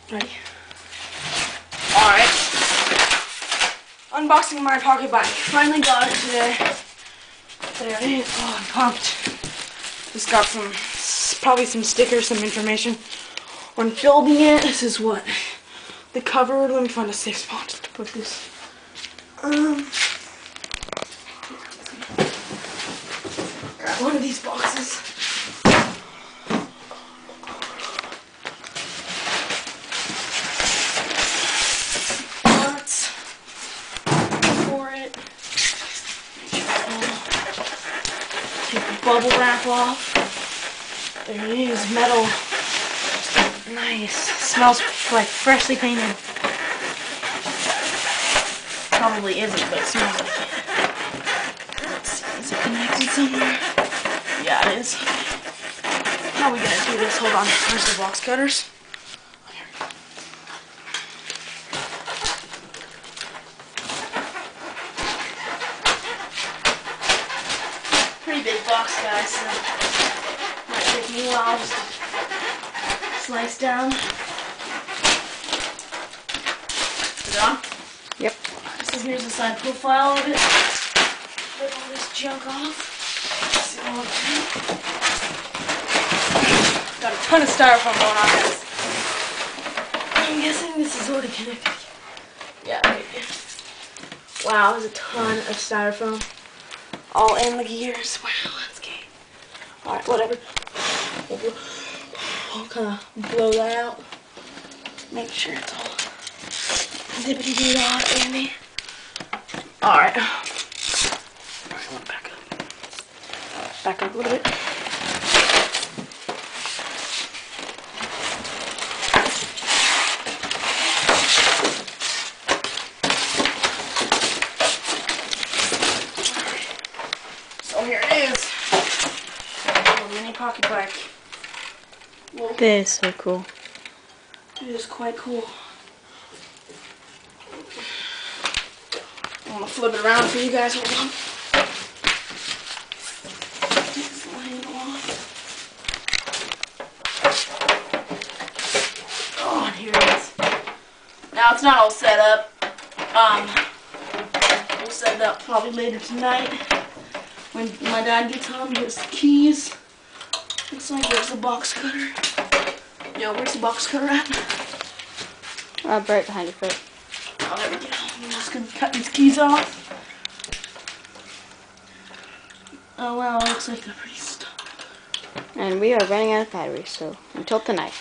Ready? Alright. Unboxing my pocket bike. Finally got it today. There it is. Oh, I'm pumped. Just got probably some stickers, some information on building it. This is what the cover. Let me find a safe spot to put this. Grab one of these boxes. Parts for it. Take the bubble wrap off. There it is, metal. Nice. Smells like freshly painted. Probably isn't, but it smells like it. Let's see, is it connected somewhere? Yeah, it is. How are we gonna do this? Hold on. Where's the box cutters? Pretty big box, guys, so might take me a while just to slice down. Is it on? Yep. So here's the side profile of it. Rip all this junk off. See all the thing. Got a ton of styrofoam going on, guys. I'm guessing this is already connected. Yeah, okay. Wow, there's a ton of styrofoam. All in the gears. Wow, that's gay. Alright, whatever. I'll kind of blow that out. Make sure it's all zippity-doo-dah, Andy. Alright. Alright, I want to back up. Back up a little bit. So here it is. A little mini pocket bike. Whoa. This is so cool. It is quite cool. I'm gonna flip it around for you guys. Hold on. Oh, and here it is. Now it's not all set up. We'll set it up probably later tonight when my dad gets home. Here's the keys. Looks like there's the box cutter. Yo, where's the box cutter at? Right behind your foot. Oh, there we go. I'm just gonna cut these keys off. Oh wow, looks like they're pretty stuck. And we are running out of batteries, so until tonight.